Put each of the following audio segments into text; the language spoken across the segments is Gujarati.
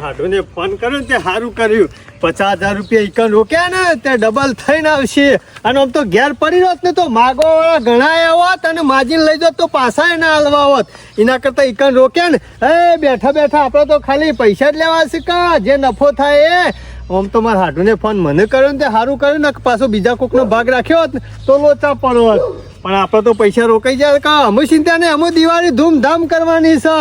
હાડુને ફોન કર્યો ને તે સારું કર્યું. 50,000 રૂપિયા ઈકન રોક્યા ને તે ડબલ થઈને આવશે. અને આમ તો ઘેર પડી હોત ને તો માગો ઘણા હોત અને માજીને લઈ જાત તો પાછા ના હાલવા હોત. એના કરતા ઈકન રોક્યા ને બેઠા બેઠા આપણે તો ખાલી પૈસા જ લેવા છે કા જે નફો થાય એ. આમ તો મારા હાડુને ફોન મને કર્યો ને તે સારું કર્યું ને પાછો બીજા કોકનો ભાગ રાખ્યો હોત ને તો લોચા પડો હોત. પણ આપણે તો પૈસા રોકાઈ જાય કા અમે ચિંતા નહીં. અમે દિવાળી ધૂમધામ કરવાની છે.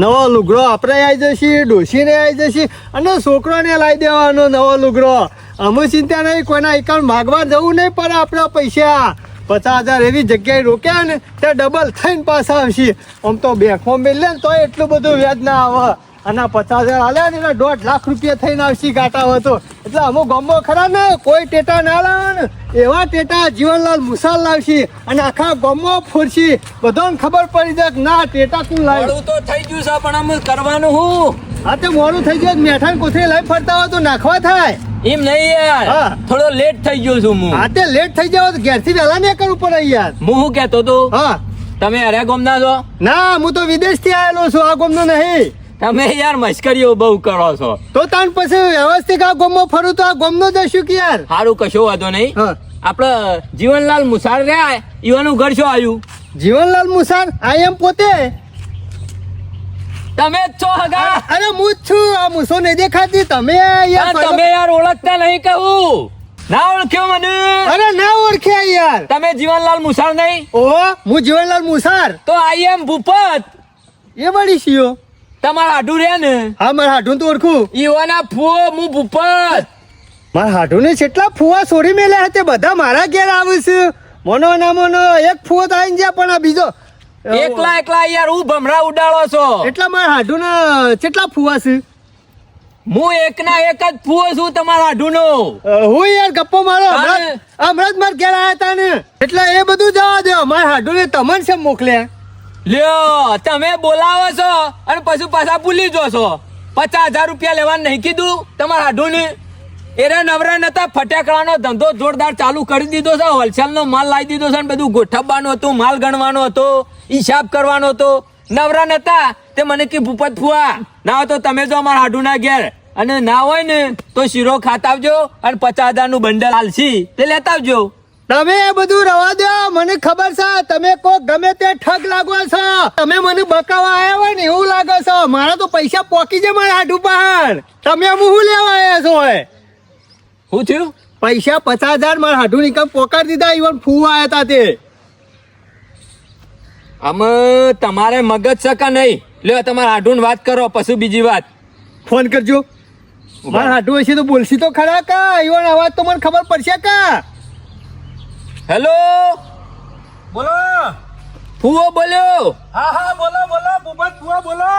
નવો લુગડો આપણે આવી જશે, ડોશીને આવી જશે અને છોકરોને લાવી દેવાનો નવો લુગડો. અમે ચિંતા નહીં. કોઈના એકાઉન્ટ માગવા જવું નહીં પડે. આપણા પૈસા 50,000 એવી જગ્યાએ રોક્યા ને તે ડબલ થઈને પાછા આવશે. આમ તો બેંકમાં મેળવે ને તો એટલું બધું વ્યાજ ના આવે. અને 50,000 હાલ્યા ને 1.5 લાખ રૂપિયા થઈને આવશે ગાટા હતો. એટલે અમુક ગામમાં ખરા ને કોઈ ટેટા ના લાવે ને એવા ટેટા જીવનલાલ મુસાલ લાવશે અને આખા ગામમાં ફોરશે. બધાને ખબર પડી જાય કે ના ટેટા કોણ લાવ્યું. તો થઈ ગયું છે પણ અમે કરવાનું હું. હા તે મોડું થઈ ગયું. મેઠાને કોથળી લઈ ફરતા હોય તો નાખવા થાય એમ નહીં યાર. થોડો લેટ થઈ ગયો છું હું. હા તે લેટ થઈ જાવ તો ઘેરથી વહેલા નહીં કરવું પડે યાર. હું શું કહેતો તો તમે અરે ગામના છો? ના હું તો વિદેશથી આવેલો છું. આ ગામનો નહીં. તમે યાર મશ્કરીઓ બહુ કરો છો. તો તાન પછી વ્યવસ્થિત આ ગામમાં ફરું તો આ ગામનો જશું કે યાર. સારું કશો વાંધો નહીં. આપડે જીવનલાલ મુસાર રહ્યા ઈવાનું ઘર શું આવ્યું? જીવનલાલ મુસાર આ એમ પોતે તમે જ છો હગા? અરે હું જ છું. આ મૂસો નહીં દેખાતી. તમે યાર તમે યાર ઓળખતા નહીં કહું. ના ઓળખ્યો મને? અરે ના ઓળખ્યા યાર. તમે જીવનલાલ મુસાર નહીં? ઓહો હું જીવનલાલ મુસાર. તો આઈ એમ ભૂપત. એ વળી છીએ તમારા હાડું રહ્યા ને? હા મારા હાડું તો ઓળખું. ઈવાના ફુઓ હું ભૂપત. મારા હાડું ને કેટલા ફુવા છોડી મેલ્યા હતા. બધા મારા ઘેર આવે છે. મોનો ના મોનો એક ફુવો તો આવીને જાય પણ આ બીજો એકલા યાર હું ભમરા ઉડાડો છો. એટલા મારા હાડું ના કેટલા ફુવા છે? હું એકના એક જ ફુવો છું તમારા હાડું નો. હું યાર ગપ્પો મારો હમણાં જ મારા ઘેર આવ્યા હતા ને એટલે એ બધું જવા દો. મારા હાડું ને તમને છે મોકલ્યા. લ્યો તમે બોલાવો છો અને પછી પાછા ભૂલી જો છો. 50,000 રૂપિયા લેવાનું નહીં કીધું તમારા હાડું ને? એરે નવરા નતા. ફટાકડાનો ધંધો જોરદાર ચાલુ કરી દીધો છે. હોલસેલ નો માલ લાવી દીધો છે. બધું ગોઠવવાનું હતું, માલ ગણવાનો હતો, હિસાબ કરવાનો હતો. નવરા નતા તે મને કે ભૂપત ફુવા ના હોય તો તમે જો અમારા હાડું ના ઘેર અને ના હોય ને તો શીરો ખાતા આવજો અને 50,000 નું બંડલ હાલશી તે લેતા આવજો. તમે એ બધું રવા દો. મને ખબર છે તમે કોઈ ગમે તે ઠગ લાગો છો. તમે મને બકાવા આવ્યા હોય ને એવું લાગે છે. મારા તો પૈસા પોકી છે મારા હાડું પર. તમે હું લેવા આવ્યા છો? શું થયું? પૈસા 50,000 મારા હાડું નીકળ પોકાડી દીધા. ઇવન ફૂવા આવ્યા હતા તે. અમે તમારે મગજ છે કે નહીં? લ્યો તમારા હાડું વાત કરો પછી બીજી વાત. ફોન કરજો. મારા હાડું હશે તો બોલશી તો ખરા કા. ઇવન અવાજ તો મને ખબર પડશે કા. હેલો બોલો. ફુવો બોલ્યો? હા હા બોલો બોલો ભૂપત ફુવા બોલો.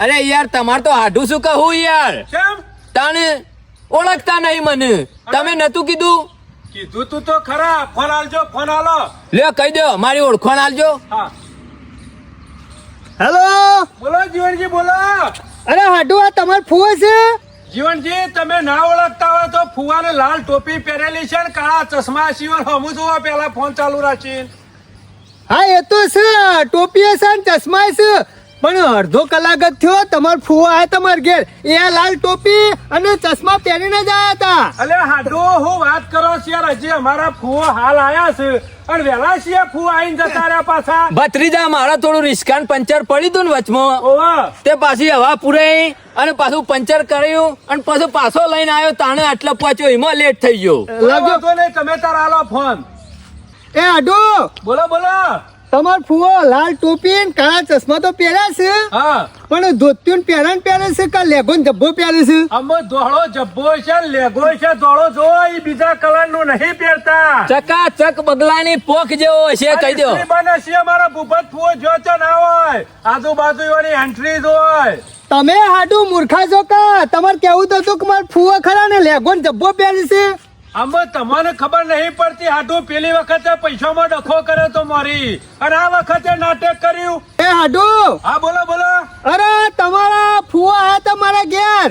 અરે યાર તમારે તો હાડું શું કહું યાર. કેમ? તાને ઓળખતા નહીં મને. તમે નતું કીધું? કીધું તું તો ખરા. ફોન આલજો ફોન આલો. લ્યો કહી દો મારી ઓળખાણ આલજો. હા હેલો બોલો જીવનજી બોલો. અરે હાડું આ તમાર ફૂવો છે? જીવનજી તમે ના ઓળખતા હોય તો ફુવાને લાલ ટોપી પહેરેલી છે ને કાળા ચશ્મા સિવાય હમું જોવા પેલા ફોન ચાલુ રાખીને. હા એ તો છે. ટોપી છે ને ચશ્મા છે પણ અડધો કલાક જ થયો તમાર ફૂવો આયા તમારા ઘેર. એ લાલ ટોપી અને ચશ્મા પહેરીને જ આયા હતા. અલે હાડો હું વાત કરો છો યાર. હજી અમારા ફુવો હાલ આયા છે અને વેલા છીએ ફુવા આઈને જતા રહ્યા પાછા. ભત્રીજા મારા થોડું રિસ્કાન પંચર પડી હતું ને વચમાં ઓવા તે પાછી હવા પુરાઈ અને પાછું પંચર કર્યું અને પાછું પાછો લઈને આવ્યો. તાણે આટલો પહોંચ્યો એમાં લેટ થઈ ગયો. લાગો તો નહીં. તમે તાર આલો ફોન. એ હાડુ બોલો બોલો. તમાર ફૂવો લાલ ટોપી ને કાળા ચશ્મા તો પહેર્યા છે હા પણ ધોતિયું પહેરે છે કે લેગો ને જબ્બો પહેરે છે? અમે ધોળો જબ્બો છે લેગો છે ધોળો જો એ બીજા કલર નું નહીં પહેરતા. ચકાચક બગલાની પોખ જેવો હશે કહી દો. બને છે અમારા ભૂપત ફુવો જો છે ના હોય આજુબાજુ એની એન્ટ્રી હોય. તમે હાડું મૂર્ખા છો કા? તમારે કેવું તો હતું કે મારા ફૂવો ખરા ને લેગો ને જબ્બો પહેરે છે. અમે તમને ખબર નહીં પડતી. હાડું પેલી વખતે પૈસામાં ડખો કર્યો તો મારી અને આ વખતે નાટક કર્યું. એ હાડુ હા બોલો બોલો. અરે તમારા ફૂવો આયા તમારા ઘેર.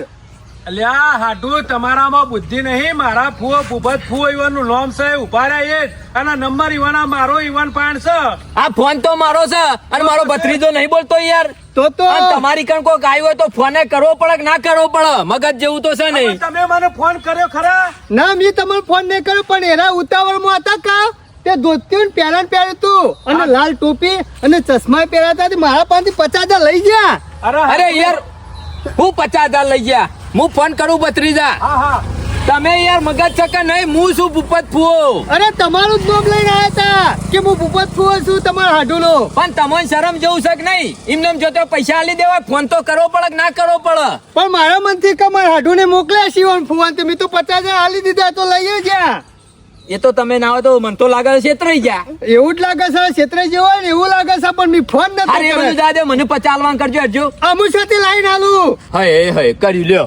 અલ્યા હાડું તમારામાં બુદ્ધિ નહીં. મારા ફુવો ભૂપત ફુવો ઈવનનું નામ છે. ઉભા રહ્યા એ જ અને નંબર ઈવાના મારો ઈવન પાણ છે. આ ફોન તો મારો છે અને મારો ભત્રીજો નહીં બોલતો યાર. તો તો અને તમારી કણ કોઈ ગાય હોય તો ફોને કરવો પડે કે ના કરવો પડે? મગજ જેવું તો છે હવે નહીં. તમે મને ફોન કર્યો ખરા? ના મેં તમને ફોન નહીં કર્યો પણ એના ઉતાવળમાં હતા કા તે ધોતી પહેલા પહેર્યું તું અને લાલ ટોપી અને ચશ્મા પહેર્યા હતા તે મારા પાસેથી 50,000 લઈ ગયા. અરે યાર હું 50,000 લઈ ગયા? હું ફોન કરું ભત્રીજા. હા હા તમે યાર મગજ છે કે નહીં? હું શું ભૂપત ફુવો? અરે તમારું જ નામ લઈને આવ્યા હતા કે હું ભૂપત ફુવો છું તમારા હાડુનો. પણ તમને શરમ જેવું છે કે નહીં? એમને જો તો પૈસા આલી દેવાય, ફોન તો કરવો પડે કે ના કરવો પડે? પણ મારા મનથી કે મારા હાડુને મોકલ્યા શિવન ફુવાન તમે તો 50,000 આલી દીધા તો લઈએ જ્યાં. એ તો તમે ના હોય તો મને તો લાગે છે છેતરાઈ ગયા. એવું જ લાગે છે ક્ષેત્રે જેવો હોય ને એવું લાગે છે પણ મેં ફોન અરે નથી એ બધું કર્યો. જાદે, મને 50 આલવાન કરજો હજુ. અમુ સાથે લાઈન આલું હય હય કરી લ્યો.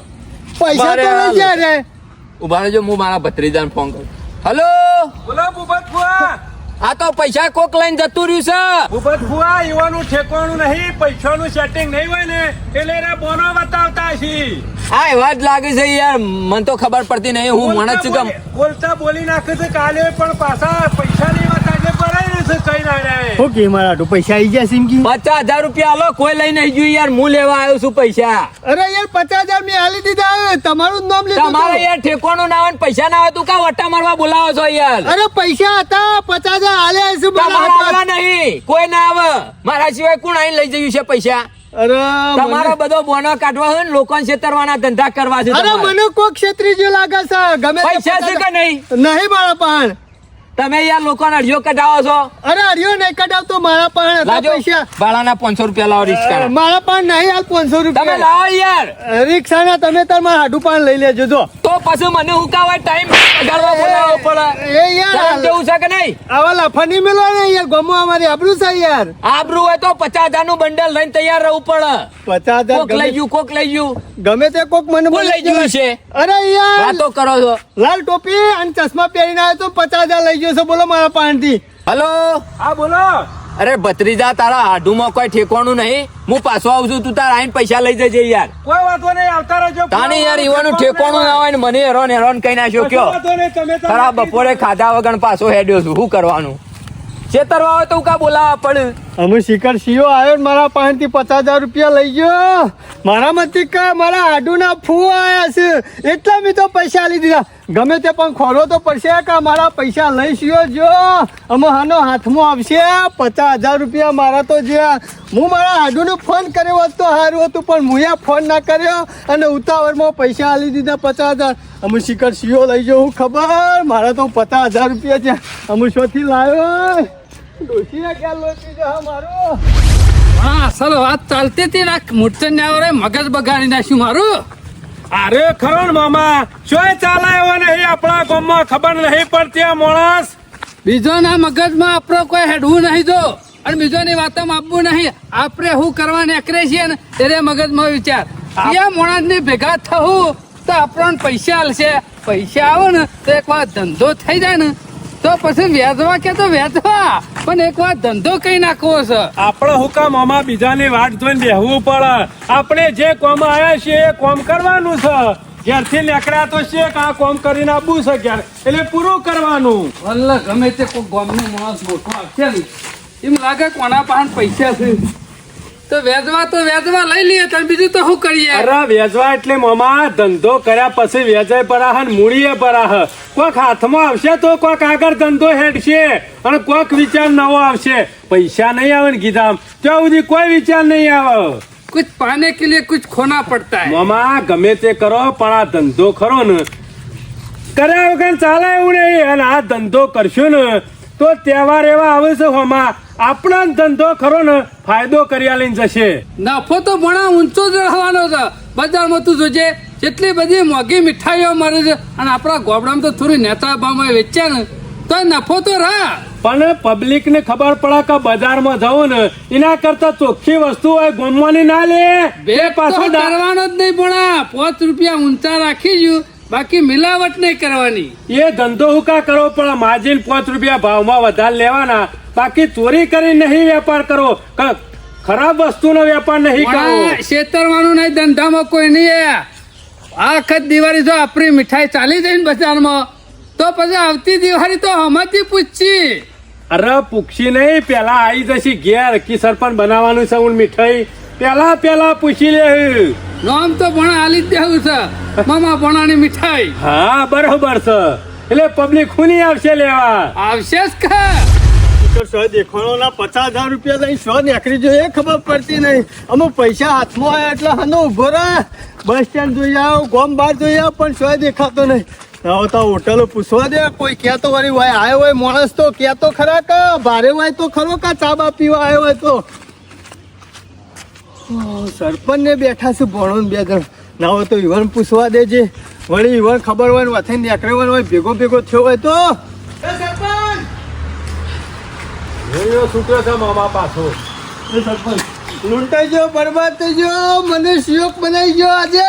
પૈસા મારે તો લઈ હાલ. ગયા રે. ઉભા રહેજો, હું મારા ભત્રીજાને ફોન કરું. હલો, બોલો ભૂપત ફુવા. આ તો પૈસા કોક લઈને જતું રહ્યું છે. ભૂપત ફુવા એવાનું ઠેકવાનું નહીં, પૈસાનું સેટિંગ નહીં હોય ને એટલે એને બોનો બતાવતા છી. હા એવા જ લાગે છે યાર, મને તો ખબર પડતી નહીં. હું માણસ છું કે બોલતા બોલી નાખે છે કાલે પણ પાછા પૈસા ની વાત આજે ભરાઈ છે કઈ ના રે. હું કે મારા હાડુ પૈસા આવી ગયા સિમકી. 50,000 રૂપિયા આલો, કોઈ લઈ નહીં ગયું યાર. હું લેવા આવ્યો છું પૈસા. અરે યાર 50,000 મેં આલી દીધા તમારું જ નામ લીધું તમારે હતું. યાર ઠેકવાનું ના હોય ને પૈસા ના હોય તું કા વટ્ટા મારવા બોલાવો છો યાર? અરે પૈસા હતા 50,000 આલ્યા છે તમારે મારા આવવા હાથમાં. નહીં, કોઈ ના આવે. મારા સિવાય કોણ આઈને લઈ જયું છે પૈસા? અરે તમારો મને- બધો બોનો કાઢવા હોય ને લોકોને છેતરવાના ધંધા કરવા છે અરે તમારે. મને કોક ક્ષેત્રી જેવું લાગે છે ગમે તે પૈસા છે કે નહીં? નહીં મારા પાન. તમે યાર લોકોને અડિયો કઢાવો છો. અરે હરિયો નહીં કઢાવતો મારા પાન હતા લાજો પૈસા. ભાડાના 500 રૂપિયા લાવો રિક્ષા. મારા પાન નહીં હાલ 500 તમે રૂપિયા લાવો યાર. રિક્ષાના તમે તાર મારા હાડુ પાન લઈ લેજો જો. તો પછી મને હુકાવાય ટાઈમ કાઢવા બોલાવવો પડે. એ યાર ટાઈમ જેવું છે કે નહીં? આવા લાફા નહીં મેળવા ને યાર ગમો અમારી આબરૂ છે યાર. આબરૂ હોય તો 50,000 નું બંડલ લઈને તૈયાર રહેવું પડે. 50,000 કોક લઈ ગયું, કોક લઈ ગયું. ગમે તે કોક મને કોણ લઈ ગયું છે? અરે યાર વાતો કરો છો. લાલ ટોપી અને ચશ્મા પહેરીને આવ્યો તો 50,000 લઈ ગયો છે બોલો મારા પાનથી. હલો, હા બોલો. અરે ભત્રીજા તારા હાડુમાં કોઈ ઠેકવાનું નહીં. હું પાછો આવું છું, તું તારા આઈને પૈસા લઈ જજે યાર. કોઈ વાંધો નહીં આવતા રહેજો. તાને યાર ઈવાનું ઠેકવાનું ના હોય ને મને હેરાન હેરાન કઈ નાખ્યો કોઈ કયો? વાંધો નહીં, તમે તો ખરા બપોરે ખાધા વગર પાછો હેડ્યો છું. શું કરવાનું? છેતરવા હોય તો હું કા બોલાવા પડે? અમે શિખર સીઓ આવ્યો ને મારા પાસેથી 50,000 રૂપિયા લઈ ગયો. મારા મતી કે મારા હાડુના ફૂ આયા છે એટલા મેં તો પૈસા આલી દીધા. ગમે તે પણ ખોરો તો પડશે કે મારા પૈસા લઈ સીઓ જો અમે હાનો હાથમાં આવશે 50,000 રૂપિયા મારા તો જે હું મારા હાડુને ફોન કર્યો હોત તો સારું હતું પણ હું ફોન ના કર્યો અને ઉતાવળમાં પૈસા આલી દીધા 50,000. અમે શિખર સીઓ લઈ જાઉં ખબર મારા તો 50,000 રૂપિયા છે. અમે શોથી લાવ્યો ડોશીને ક્યાં લોચી જા મારો. હા અસલ વાત ચાલતી હતી ને મૂર્છન ને મગજ બગાડી નાખ્યું મારું. અરે ખરો ને મામા શું ચાલે એવો નહીં આપણા ગામમાં ખબર નહીં પડતી આ માણસ. બીજો ના મગજમાં આપણો કોઈ હેડવું નહીં જો અને બીજોની વાતોમાં આપવું નહીં. આપણે શું કરવા નીકળે છીએ ને એને મગજમાં વિચાર એ માણસ ની ભેગા થવું તો આપણને પૈસા આલશે. પૈસા આવે ને તો એક વાર ધંધો થઈ જાય ને તો પછી વેચવા કે તો વેચવા પણ એક વાર ધંધો કઈ નાખવો છે. આપણે હુકા મામા બીજાની વાટ જોઈને બેહવું પડે. આપણે જે કોમ આવ્યા છીએ એ કોમ કરવાનું છે. ઘેરથી નીકળ્યા તો છે કે આ કોમ કરીને આવવું છે ઘેર એટલે પૂરું કરવાનું. વલ્લા ગમે તે કોઈ ગામનો માણસ મોટો આવશે ને એમ લાગે કોના પાસે પૈસા છે તો વેચવા લઈ લઈએ તો બીજું તો શું કરીએ. અરે વેચવા એટલે મામા ધંધો કર્યા પછી વેચાય પરાહ ને મૂડીએ પરાહ. કોક હાથમાં આવશે તો કોક આગળ ધંધો હેડશે અને કોક વિચાર નવો આવશે. પૈસા નહીં આવે ને ગીધામ ત્યાં સુધી કોઈ વિચાર નહીં આવે. कुछ पाने के लिए कुछ खोना पड़ता है. મામા ગમે તે કરો પણ આ ધંધો ખરો ને કર્યા વગર ચાલે એવું નહીં. અને આ ધંધો કરશો ને તો તહેવાર એવા આવે છે મામા આપણા ધંધો ખરો ને ફાયદો કર્યા લઈને જશે. નફો તો ઘણા ઊંચો જ રહેવાનો છે. બજારમાં તું જોજે જેટલી બધી મોંઘી મીઠાઈઓ મળે છે અને આપણા ગોબડામાં તો થોડી નેતા ભાવમાં વેચ્યા ને તો નફો તો રહે. પણ પબ્લિક ને ખબર પડે કે બજારમાં જવું ને એના કરતા ચોખ્ખી વસ્તુ હોય ગોમવાની ના લે. બે પાછો પાછો કરવાનો જ નહીં પણ 5 રૂપિયા ઊંચા રાખી જો બાકી મિલાવટ નહીં કરવાની. એ ધંધો હુકા કરવો પડે. માર્જિન 5 રૂપિયા ભાવમાં વધારે લેવાના બાકી ચોરી કરી નહીં વેપાર કરવો. ખરાબ વસ્તુનો વેપાર નહીં કરવો. છેતરવાનું નહીં ધંધામાં કોઈ નહીં. આખત દિવાળી જો આપણી મીઠાઈ ચાલી જાય ને બજારમાં તો પછી આવતી દિવાળી તો હમતી પૂછી. અરે પૂછી નહીં પેલા આવી જશે ઘેર કી સરપંચ બનાવવાનું છે હું મીઠાઈ પેલા પૂછી લે. નામ તો ભણા આલી જ દેવું છે મામા ભણાની મીઠાઈ હા બરોબર છે. એટલે પબ્લિક ખૂની આવશે લેવા. આવશે જ કા તો સો દેખાણો ના 50,000 રૂપિયા લઈને સો નીકળી જોઈએ ખબર પડતી નહીં. અમુક પૈસા હાથમાં આવ્યા એટલે હનો ઉભો રહે. બસ સ્ટેન્ડ જોઈ આવ, ગોમ બહાર જોઈ આવ, પણ સો દેખાતો નહીં. હવે તો હોટલો પૂછવા દે, કોઈ કહેતો વળી હોય આવ્યો હોય માણસ તો કહેતો ખરા કે ભારે હોય તો ખરો કા ચા બા પીવા આવ્યો હોય તો. સરપંચ ને બેઠા છે ભણો ને બે જણ. ના હોય તો ઈવન પૂછવા દેજે, વળી ઈવન ખબર હોય ને વથે નીકળ્યો હોય ભેગો થયો હોય તો. સરપંચ છૂટ્યો છે મામા પાછો. સરપંચ લૂંટાઈ ગયો, બરબાદ થઈ ગયો, મને શિયોક બનાવી ગયો આજે.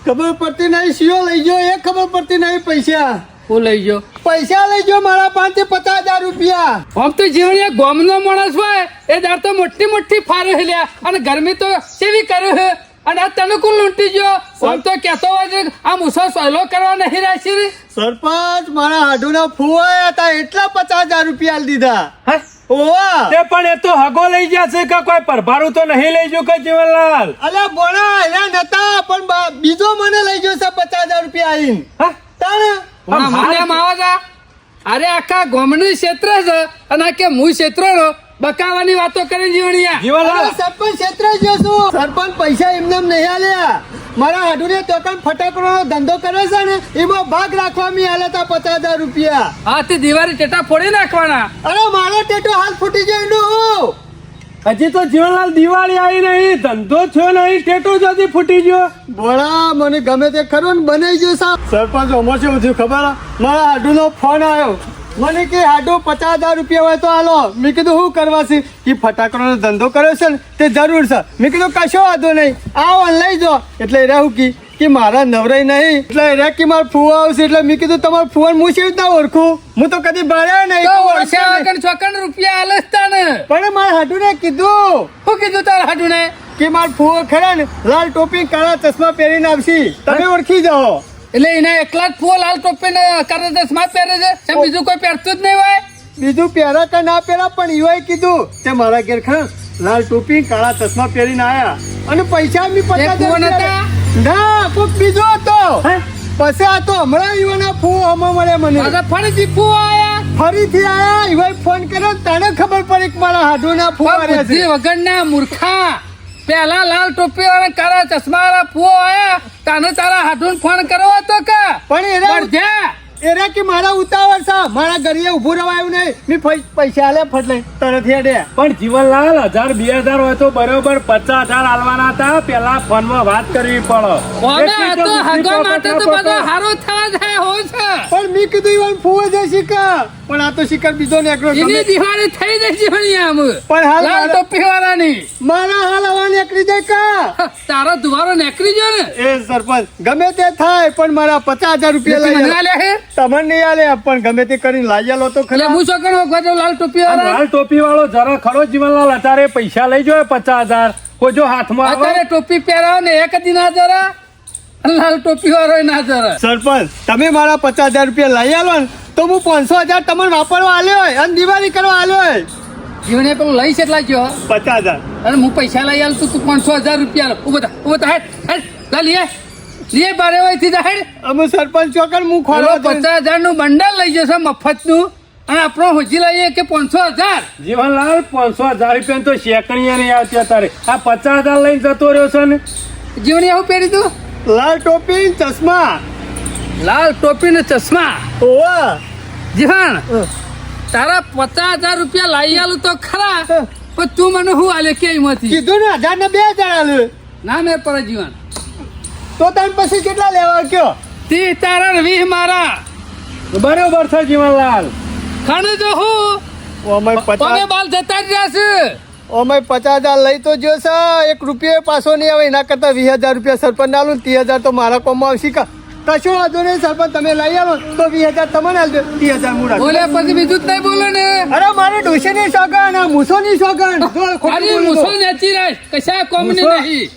ખબર પડતી નહીં શિયો લઈ ગયો, એ ખબર પડતી નહીં. હું લઈ ગયો પૈસા લઈ ગયો મારા 5,50,000 રૂપિયા. આમ તો જીવણીયા ગોમનો માણસ હોય એ દાર તો મોટી ફારે લ્યા અને ગરમી તો કેવી કરે છે અને આ તને કોણ લૂંટી ગયો? આમ તો કહેતો હોય છે આ મૂસો સહેલો કરવા નહીં રાશી. સરપંચ મારા હાડુના ફુવાયા હતા એટલા 50,000 રૂપિયા આલી દીધા. હે? ઓવા તે પણ એ તો હગો લઈ ગયા છે કે કોઈ પરભારું તો નહીં લઈ ગયું કે જીવનલાલ? અલ્યા બોણા અહીંયા નતા પણ બીજો મને લઈ ગયો છે 50,000 રૂપિયા આવીને. હા? તાણે મને એમ આવે છે અરે આખા ગોમનું ક્ષેત્ર છે અને આ કે હું ક્ષેત્રનો બકાવાની વાતો કરે જીવણીયા. જીવનલાલ સરપંચ ક્ષેત્ર જો છું. સરપંચ પૈસા એમને એમ નહીં આલ્યા. મારા હાડુને તોકન ફટાકડાનો ધંધો કરે છે ને એમાં ભાગ રાખવા મી આલ્યા હતા 50,000 રૂપિયા. હા તે દિવાળી ટેટા ફોડી નાખવાના. અરે મારો ટેટો હાલ ફૂટી જાય એનું. હજી તો જીવનલાલ દિવાળી આવી નહીં, ધંધો થયો નહીં, ટેટુ જ હજી ફૂટી ગયો. બોળા મને ગમે તે ખરું ને બનાવી ગયો સાહેબ. સરપંચ અમો છે બધું ખબર હે? મારા હાડુનો ફોન આવ્યો, મને કે હાડુ 50,000 રૂપિયા હોય તો હાલો. મેં કીધું શું કરવા છે? એ ફટાકડાનો ધંધો કર્યો છે ને તે જરૂર છે. મેં કીધું કશો વાંધો નહીં, આવો અને લઈ જાઓ. એટલે રહેવું કે મારા નવરાઈ નહીં એટલે રે કે મારા ફુવા આવશે. એટલે મેં કીધું તમારા ફુવાને હું કેવી રીતના ઓળખું? હું તો કદી ભાડ્યા નહીં. તો ઓળખ્યા વગર ચોકન રૂપિયા આલે જ તાને. પણ મારા હાડુને કીધું શું કીધું તારા હાડુને? કે મારા ફુવો ખરા ને લાલ ટોપી કાળા ચશ્મા પહેરીને આવશે, તમે ઓળખી જાઓ. એટલે એના એકલા જ ફૂલ લાલ ટોપી ને કરે ચશ્મા પહેરે છે એમ બીજું કોઈ પહેરતું જ નહીં હોય. બીજું પહેરા કે ના પહેરા પણ ઈવાય કીધું તે મારા ઘેર ખરા લાલ ટોપી કાળા ચશ્મા પહેરીને આયા અને પૈસા બી 50,000 હતા? ના કોક બીજો હતો. પછી આ તો હમણાં ઈવાના ફૂવો હમણાં મળે મને. પાછા ફરીથી ફૂ આયા. ફરીથી આયા ઈવાય ફોન કર્યો તને ખબર પડી કે મારા હાડુના ફૂવા રહે બુદ્ધિ છે. વગરના મૂર્ખા પેલા લાલ ટોપી વાળા કાળા ચશ્મા વાળા ફૂ આયા તાને તારા હાડુન ફોન કરવો હતો કે પણ એરા પડ્યા. એરા કે મારા ઉતાવળ છે, મારા ઘરે ઉભું રવાયું નહીં. મેં પૈસા આલે ફટ લઈ તરત હેડે. પણ જીવનલાલ 1,000-2,000 હોય તો બરોબર 50,000 આલવાના હતા. પેલા ફોનમાં વાત કરવી પડે. ઓમે આ તો એટલી હગો તો માટે તો બધો હારો થવા જાય હોય છે. પણ મેં કીધું ઈવન ફૂવો છે શિકાર, પણ આ તો શિકાર બીજો નીકળ્યો. એની દિવાળી થઈ જશે ભણી આમ પણ હાલ લાલ ટોપી વાળાની મારા હાલ હવા નીકળી જાય કા. તારો દુવારો નીકળી ગયો ને. એ સરપંચ ગમે તે થાય પણ મારા 50,000 રૂપિયા લઈ મને આલો. આલ્યા હે તમને નહીં આલે પણ ગમે તે કરીને લાઈ આલો તો એટલે ખરા. હું શું કરું વખત લાલ ટોપી અને વાળા લાલ ટોપી વાળો જરા ખરો જીવનલાલ અત્યારે પૈસા લઈ જોય 50,000 કોઈ જો હાથમાં આવે. અત્યારે ટોપી પહેરાવો ને એક દી ના જરા અને લાલ ટોપી વાળો ના જરા. સરપંચ તમે મારા 50,000 રૂપિયા લઈ આલો ને તો હું 500,000 તમને વાપરવા આલ્યો હોય અને દિવાળી કરવા આલ્યો હોય. જીવને પેલું લઈ કેટલા ગયો 50,000 અને હું પૈસા લઈ આલું તું 500,000 રૂપિયા ઉભો થા હેડ લા લીએ બારે હોય થી હેડ. અમે સરપંચ ચોકર હું ખોલો 50,000 નું બંડલ લઈ જશે મફત નું અને આપણો હોજી લઈએ કે 500,000. જીવનલાલ 500,000 રૂપિયા તો શેકણીયા નહીં આવતી અત્યારે. આ 50,000 લઈને જતો રહ્યો છે ને. જીવને એવું પહેરી તું લાલ ટોપી ચશ્મા. લાલ ટોપી ને ચશ્મા. ઓવા જીવન તારા 50,000 રૂપિયા લઈ આલું તો ખરા પણ તું મને શું આલે કે એમાંથી કીધું ને 1,000 ને 2,000 આલ્યો ના મેં પર જીવન તો તમે પછી કેટલા લેવા કયો? 30 તારા ને 20 મારા. બરોબર છે જીવનલાલ. ખાને જો હું ઓમે તમે 50 બાલ જતા જ રહ્યા છે. ઓમે 50,000 લઈ તો જો છે, 1 રૂપિયો પાછો નહીં આવે. એના કરતા 20,000 રૂપિયા સરપંચ આલું ને 30,000 તો મારા કોમમાં આવશે કા. કશો વાંધો નહીં સરપંચ, તમે લઈ આવો તો 20,000 તમને આલજો, 30,000 મૂળ આપજો. બોલે પછી બીજું જ નહીં બોલે ને. અરે મારે ડોશીની સોગન આ મૂસોની સોગન. જો ખોટું અરે બોલું મુસો તો. નેચી રહે કશા કોમની મૂસો? નહીં.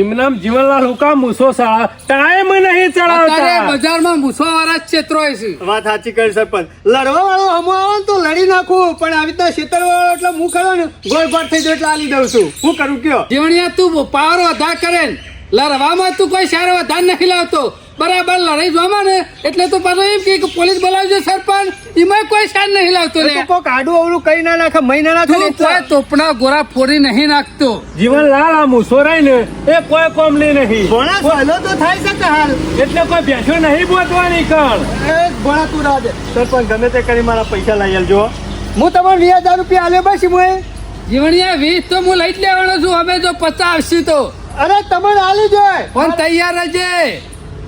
એમનામ જીવનલાલ હુકા મૂસો સાળા ટાઈમ નહીં અત્યારે ચડાવતા. બજારમાં મૂસવાવાળા જ છેતરોય છે. વાત સાચી કરી સરપંચ. લડવા વાળો હમો આવે ને તો લડી નાખું, પણ આવી રીતના છેતર વાળો એટલે હું ખરો ને ગોળ ગોળ થઈ જાય એટલે આલી દઉં છું. શું કરું કયો? જીવણિયા તું પાવર વધાર કરે ને લડવામાં તું કોઈ સારો વધાર નથી લાવતો. બરાબર લડાઈ જોવામાં ને એટલે તું પાછો એમ કે પોલીસ બોલાવજો સરપંચ, એમાં કોઈ સાર નહીં લાવતો એ લે. તો કોક આડું અવળું કઈ ના નાખે, મહિના નાખે ને તું એટલે. કોઈ તોપના ગોરા ફોડી નહીં નાખતો. જીવનલાલ આ મુસોરાય ને એ કોઈ કોમની નહીં. ભોણા સહેલો તો થાય છે કે હાલ. એટલે કોઈ ભેંસો નહીં બોતવાની કણ. એ ભોણા તું રાહ દે. સરપંચ ગમે તે કરી મારા પૈસા લઈ આલજો. હું તમને 20,000 રૂપિયા આલ્યો બસ હું. જીવણિયા 20 તો હું લઈ જ લેવાનો છું. હવે જો 50 આવશે તો અરે તમને આલી જોય. પણ તૈયાર રહેજે.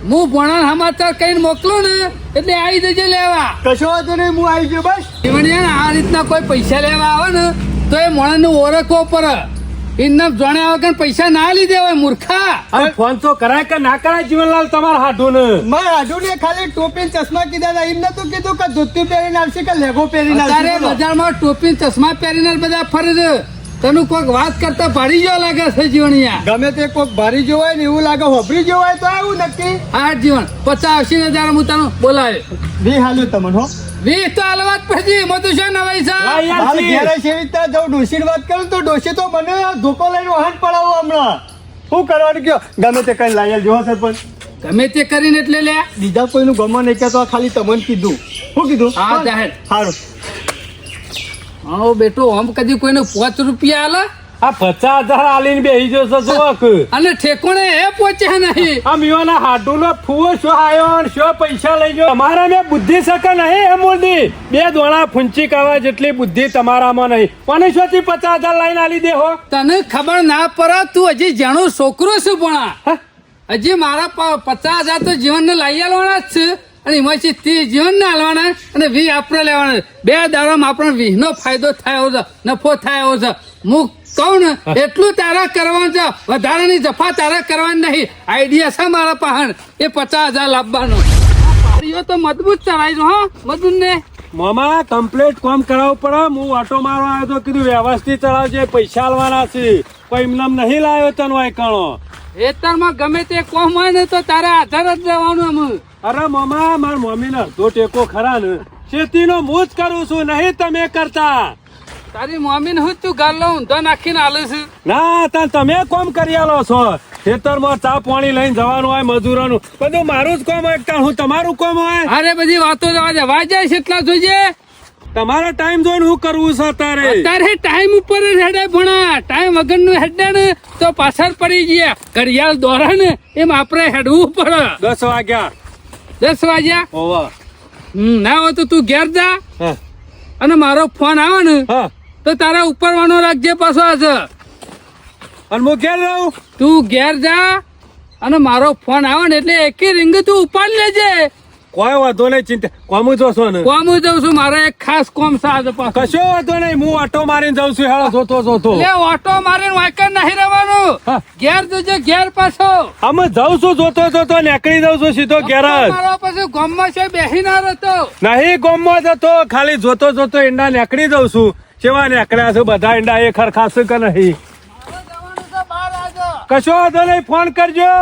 હું ભણા સમાચાર કહીને મોકલું ને એટલે આવી જજે લેવા. કશો વાંધો નહીં, હું આવી ગયો બસ. જીવણિયા આ રીતના કોઈ પૈસા લેવા આવે ને તો એ માણસને ઓળખવો પડે. એમને જાણ્યા વગર પૈસા ના લીધે હોય મૂર્ખા. હવે ફોન તો કરાય કે ના કરાય જીવનલાલ તમારા હાથું મારા આડુને ખાલી ટોપી ને ચશ્મા કીધા હતા. એમને તો કીધું કે ધોતી પહેરીને આવશે કે લેગો પહેરીને અત્યારે આવશે. બજારમાં ટોપી ચશ્મા પહેરીને બધા ફરે છે. તને કોઈક વાત કરતા ભાડી જો લાગે છે જીવણિયા. ગમે તે કોક ભારી જોવાય ને એવું લાગે હોભરી જોવાય તો આવું નક્કી. હા જીવન 50-80 હું તને બોલાવે. બી હાલ્યું તમને હો. 20 તો હાલવા જ પછી મધુ છે નવાઈ છે. હાલ ઘેરે છે એવી રીતના જાઉં ડોશીની વાત કરું તો ડોશી તો મને આ ધોકો લઈને વાહન પડાવો હમણાં. શું કરવાનું કયો? ગમે તે કઈ લાયેલ જો સરપંચ. ગમે તે કરીને એટલે લે. બીજા કોઈનું ગમો નહીં કહેતો, આ ખાલી તમને કીધું. શું કીધું? હા જાહેર. સારું. હા બેટો આમ કદી કોઈને 5 રૂપિયા આલે આ 50,000 આલીને બેહી જશો જોક. અને ઠેકોણે એ પહોંચે નહીં. આ મીવાના હાડુનો ફૂવો શો આયો ને શો પૈસા લઈ ગયો. તમારા મેં બુદ્ધિ શકે નહીં એ મૂર્તિ. 2 દોણા ફૂંચી કાવા જેટલી બુદ્ધિ તમારામાં નહીં. પણ શોથી 50,000 લઈને આલી દે હો. તને ખબર ના પડે તું હજી જાણું છોકરો છું પણ હજી મારા 50,000 તો જીવનને લઈ આલવાના જ છે. અને એમાંથી 30 જીવનને આલવાના અને 20 આપણે લેવાના. 2 દાડામાં આપણને 20 નો ફાયદો થયો છે, નફો થયો છે. હું કહું ને એટલું તારા કરવાનું છે, વધારાની જફા તારા કરવાની નહીં. આઈડિયા છે મારા પાસે એ 50,000 લાવવાનો. પાડીઓ તો મજબૂત ચડાઈ જો હા મજબૂત ને. મામા કમ્પ્લીટ કામ કરાવવું પડે. હું ઓટો મારવા આવ્યો તો કીધું વ્યવસ્થિત ચલાવજે, પૈસા આલવાના છે. કોઈ એમ નહીં લાવ્યો તને વાયકણો. ખેતરમાં ગમે તે કોમ હોય ને તો તારા આધાર જ રહેવાનું અમે. અરે મામા મારા મમ્મીને અડધો ટેકો ખરા ને ખેતીનો હું જ કરું છું, નહીં તમે કરતા. તારી મમ્મીને હું તું ગાલો ઊંધો નાખીને આલે છે. ના તા તમે કોમ કરી આલો છો. ખેતરમાં ચા પાણી લઈને જવાનું હોય, મજૂરોનું બધું મારું જ કોમ હોય. તાર હું તમારું કોમ હોય. અરે બધી વાતો જવા દે. વાજાય છે એટલા જોજે. તમારો ટાઈમ જોઈને હું કરવું છે અત્યારે. અત્યારે ટાઈમ ઉપર જ હેડે ભણા. ટાઈમ વગરનું હેડે ને તો પાછળ પડી ગયા. ઘડિયાળ દોરા ને એમ આપણે હેડવું પડે. 10 વાગ્યા. 10 વાગ્યા ઓવા. ના હોય તો તું ઘેર જા. હા અને મારો ફોન આવે ને હા. તો તારા ઉપરવાનો રાખજે પાછો આજે. અને હું ઘેર રહું. તું ઘેર જા અને મારો ફોન આવે ને એટલે એકી રીંગ તું ઉપાડી લેજે. કોઈ વાંધો નહીં, ચિંતા કોમ જોશો ને. કોમ જઉં છું. મારો એક ખાસ કોમ છે આજે પાછો. કશો વાંધો નહીં, હું ઓટો મારીને જાઉં છું. હેળો જોતો જોતો લે ઓટો મારીને વાયકર નહીં રહેવાનું. હા. ઘેર જજે ઘેર પાછો. અમે જાઉં છું જોતો જોતો નીકળી જાઉં છું સીધો ઘેર જ. મારો પછી ગામમાં છે બેહી ના રહેતો. નહીં ગોમમાં જતો, ખાલી જોતો જોતો ઈંડા નીકળી જાઉં છું. કેવા નીકળ્યા છે બધા ઈંડા, એ ખરખાશે કે નહીં. મારે જવાનું છે બહાર આજે. કશો વાંધો નહીં, ફોન કરજો.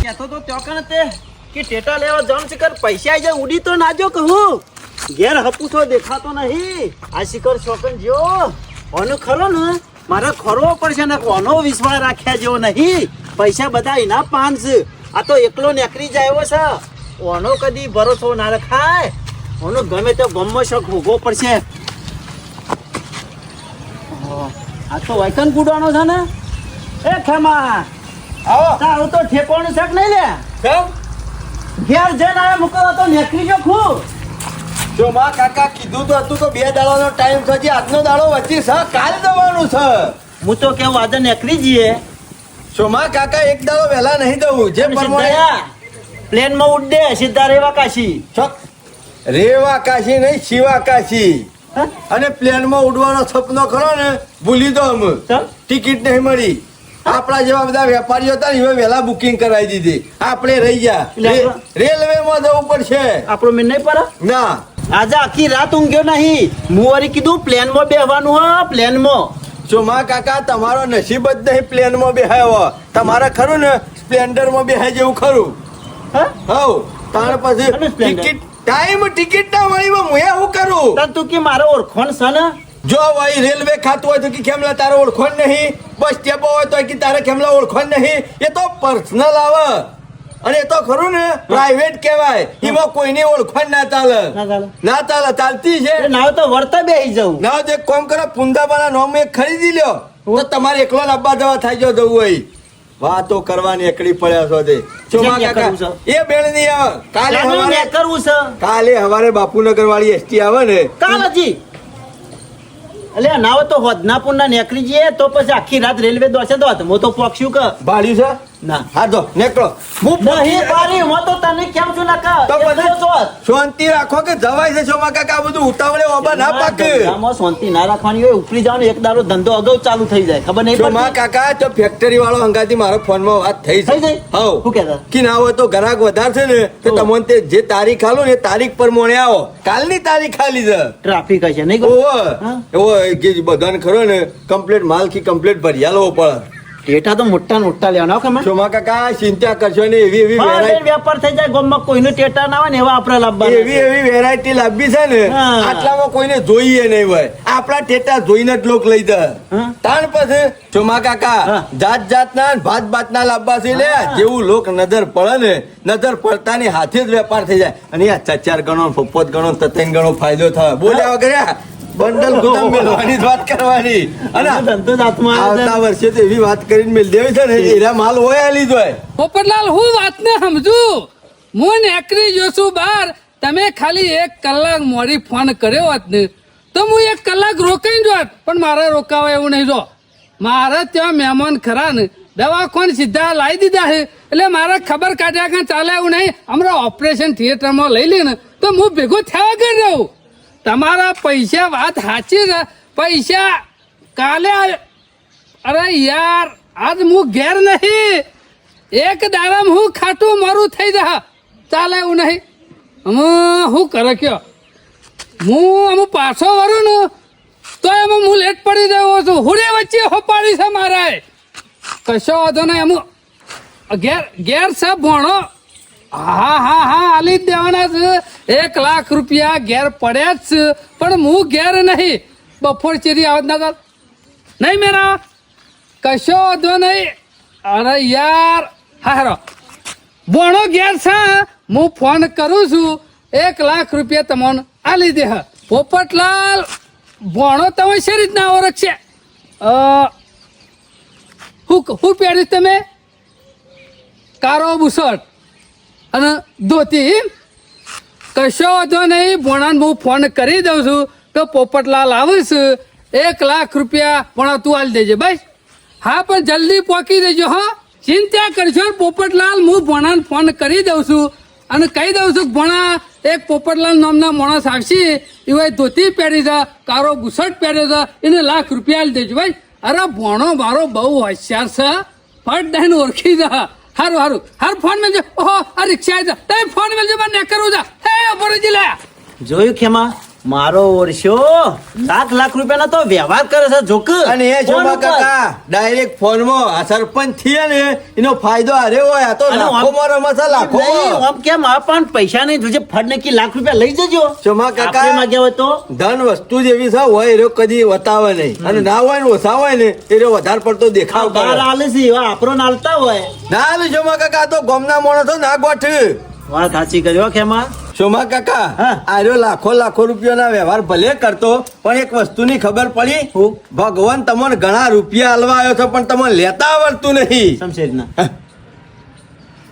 કહેતો તો ચોકણ તે કે ટેટા લેવા જવાનું છે કર પૈસા આવી જાય ઉડી તો ના જો કહું ઘેર હપુસો દેખાતો નહીં. આ શિખર ચોકન જો ઓનો ખરો ને મારે ખરવો પડશે ને કોનો વિશ્વાસ રાખ્યા જેવો નહીં. પૈસા બધા એના પાન છે. આ તો એકલો નીકળી જાય એવો છે. ઓનો કદી ભરોસો ના રખાય. ઓનો ગમે તે ગમમાં શોખ ભોગવો પડશે. આ તો વાયકન કૂડવાનો છે ને. એ ખેમા આવો. તારું તો ઠેકોણું શક નહીં લે. કેમ? ઘેર જઈને આયા મૂકો તો નીકળી જો ખૂબ. જો માં કાકા કીધું તો હતું તો 2 દાડાનો ટાઈમ છે. હજી આજનો દાડો વચ્ચે છે, કાલ જવાનું છે. હું તો કેવું આજે નીકળી જઈએ. સોમા કાકા 1 દાડો વહેલા નહીં દઉં. જે પ્રમાણે પ્લેન માં ઉડે સીધા રેવા કાશી. રેવા કાશી નહીં, શિવા કાશી. હા? અને પ્લેનમાં ઉડવાનો સપનો ખરો ને ભૂલી દો અમે. ચાલ. ટિકિટ નહીં મળી. આપણા જેવા બધા વેપારીઓ હતા ને એ વહેલા બુકિંગ કરાવી દીધી. આપણે રહી ગયા. રેલવે માં જવું પડશે. આપણો મેં નહીં પર ના આજે આખી રાત ઊંઘ્યો નહીં. હું વળી કીધું પ્લેન માં બેહવાનું હા પ્લેન માં. સોમા કાકા તમારો નસીબ જ નહીં પ્લેનમાં બેહાયો. તમારે ખરું ને સ્પ્લેન્ડર માં બેહાય જેવું ખરું. હા હવ તાણ અને પછી Splendor? ટિકિટ ના મળી હું શું કરું? તાર તું કે મારો ઓળખોણ છે ને જો ભાઈ રેલવે ખાતું હોય તો કે કેમલા તારે ઓળખોણ નહીં, બસ સ્ટેપો હોય તો કે તારે કેમલા ઓળખોણ નહીં. એ તો પર્સનલ આવે અને એ તો ખરું ને પ્રાઇવેટ કહેવાય. એમાં કોઈની ઓળખોણ ના ચાલે. ના ચાલે. ના ચાલે. ચાલતી છે એ નાવ તો વર્તા બેહી જવું ના હોય તો એક કામ કરો, પુંદાબાના નોમ એક ખરીદી લ્યો તો તમારે એકલો લાંબા જવા થાય જો જવું હોય. વાતો કરવાની એકડી પડ્યા છો તે ચોમા ક્યાં કાકા કરવું એ બેન ની આવે કાલે ચાલો ને હવારે કરવું છે કાલે હવારે બાપુનગર વાળી એસટી આવે ને કાલ હજી એટલે નાવ તો હોદનાપુર ના નીકળી જઈએ તો પછી આખી રાત રેલવે દોસે દોત હું તો પોક્ષું કે ભાડ્યું છે ના હા જો નીકળો. હું નહીં પારી હું તો તને કેમ છું નાકા તો એ પછી તો જોત. શાંતિ રાખો કે જવાય છે ચોમા કાકા. આ બધું ઉતાવળે ઓબા ના પાકે. ધંધામાં શાંતિ ના રાખવાની હોય ઉપરી જવાનું એક દાડો ધંધો અગાઉ ચાલુ થઈ જાય ખબર નહીં ચોમા પડતી? કાકા તો ફેક્ટરી વાળો હંગાથી મારો ફોનમાં વાત થઈ થઈ છે. જાય? શું હવ કહેતા? કે ના હોય તો ગ્રાહક વધારે છે ને તો તો. તમને તે જે તારીખ આલો ને એ તારીખ પર મોણે આવો. કાલની તારીખ ખાલી છે. ટ્રાફિક હશે નહીં ઓહો હા? એવો કે બધાને ખરો ને કમ્પ્લીટ માલ કી કમ્પ્લીટ ભરી આલવો પડે. ટેટા તો મોટા ને મોટા લેવાના હો ખબર? ચોમા કાકા ચિંતા કરશો ને એવી એવી હા, વેરાયટી એટલે વેપાર થઈ જાય ગામમાં કોઈનું ટેટા ના હોય ને એવા આપણે લાવવાના એવી છે. એવી વેરાયટી લાવવી છે ને હા. આટલામાં કોઈને જોઈએ નહીં હોય. આપણા ટેટા જોઈને જ લોક લઈ દે. હા. તાણ પછી ચોમા કાકા હા. જાત જાતના ને ભાત ભાતના લાવવા છે લે હા. જેવું લોક નજર પડે ને નજર પડતાની હાથે જ વેપાર થઈ જાય. અને આ ચાર ગણો ફોપત ગણો તતેન ગણો ફાયદો થાય. બોલ્યા વગર આ બંડલ ગુદામ મેલવાની જ વાત કરવાની. અને આનો ધંધો જ હાથમાં આવે છે. આવતા વર્ષે તો એવી વાત કરીને મેલ દેવી છે ને એરા માલ હોય આ લીધો હોય. પોપટલાલ હું વાતને સમજુ હું નેકરી જોશું બાર તમે ખાલી 1 કલાક મોડી ફોન કર્યો હોત ને તો હું 1 કલાક રોકાઈ જોત પણ મારે રોકાવા એવું નહીં. જો મારે ત્યાં મહેમાન ખરા ને દવાખાને સીધા લાવી દીધા છે એટલે મારે ખબર કાઢ્યા કાં ચાલે એવું નહીં. હમણાં ઓપરેશન થિયેટરમાં લઈ લે ને તો હું ભેગો થયા કરી રહું. તમારા પૈસા વાત સાચી છે પૈસા કાલે અરે યાર આજ હું ઘેર નહીં એક દાડામાં હું ખાટું મારું થઈ જા ચાલે એવું નહીં. હું કરે કયો હું પાછો વરું ને તો એમાં હું લેટ પડી રહ્યો છું. હુડે વચ્ચે હોપાડી છે મારે કશો વાંધો નહીં. ઘેર ઘેર છે ભણો હા હા હા આલી જ દેવાના છે. 1 લાખ રૂપિયા ઘેર પડ્યા જ છે પણ હું ઘેર નહીં. બપોર ચેરી આવત ના કર નહીં મેરા કશો વાંધો નહીં. અરે યાર હા હેરો ભણો ઘેર છે હું ફોન કરું છું 1 લાખ રૂપિયા તમને આલી દે. પોપટલાલ ભણો તમે શી રીતના ઓળખશે? હું પહેર્યું તમે કારો બુશર્ટ અને ધોતી કશો વાંધો નહીં. ભણાને હું ફોન કરી દઉં છું તો પોપટલાલ આવીશ 1 લાખ રૂપિયા ભણા તું આલી દેજે ભાઈ. હા પણ જલ્દી પહોંચી દેજો. હા ચિંતા કરશો ને પોપટલાલ હું ભણાને ફોન કરી દઉં છું અને કહી દઉં છું કે ભણા એક પોપટલાલ નામના માણસ આવશે એવા ધોતી પહેરી છે કારો બુશર્ટ પહેર્યો છે એને 1 લાખ રૂપિયા આલી દેજો ભાઈ. અરે ભણો મારો બહુ હોશિયાર છે ફટ દઈને ઓળખી જા. હારું હારું હાર ફોન મેલજો. ઓહો આ રિક્ષા આવી જા તમે ફોન મેલજો મને ને કરવું જા. હે બરોજી લે જોયું ખેમા મારો વર્ષો 7 લાખ રૂપિયાનો તો વ્યવહાર કરે છે જોક અને એ ફોન ચોમા ઉપર. કાકા ડાયરેક્ટ ફોનમાં આ સરપંચ થયા ને એનો ફાયદો હારે હોય. આ તો અને આમ- લાખોમાં રમે છે નહીં, લાખોમાં. આમ કેમ આ પણ પૈસા નહીં જોજે ફટ નક્કી 1 લાખ રૂપિયા લઈ જજો ચોમા કાકા આપણે માંગ્યા હોય તો ધન વસ્તુ જેવી છે હોય એ કદી વતાવે નહીં અને ના હોય ને ઓછા હોય ને એ વધારે પડતો દેખાવ બહાર કરે. આલે છે એવા આપણો નાલતા હોય ના હાલે ચોમા કાકા આ તો ગોમના માણસો ના ગોઠ. વાત સાચી કર્યો ખેમા ચોમા કાકા હા. આર્યો લાખો રૂપિયાના વ્યવહાર ભલે કરતો પણ એક વસ્તુની ખબર પડી હું? ભગવાન તમને ઘણા રૂપિયા આલવા આવ્યો છે પણ તમને લેતા આવડતું નહીં. સમશેર ના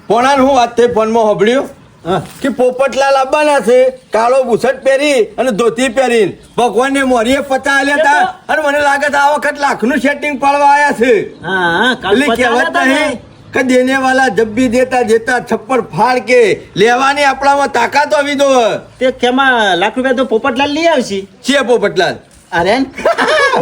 પોણાનું હું વાત થઈ ફોનમાં સાંભળ્યું હા. કે પોપટલાલ આવવાના છે કાળો બુશર્ટ પહેરી અને ધોતી પહેરીને ભગવાનને મોરીએ પતા આલ્યા હતા અને મને લાગે છે આ વખત લાખનું સેટિંગ પાડવા આવ્યા છે. હા કાલ એટલે પચાસ કહેવત હતા ને. નહીં કે દેને વાલા જબ ભી દેતા દેતા છપ્પર ફાડ કે લેવાની આપણામાં તાકાત આવી દો. તે ખેમા 1 લાખ રૂપિયા તો પોપટલાલ લઈ આવશે છે પોપટલાલ અરે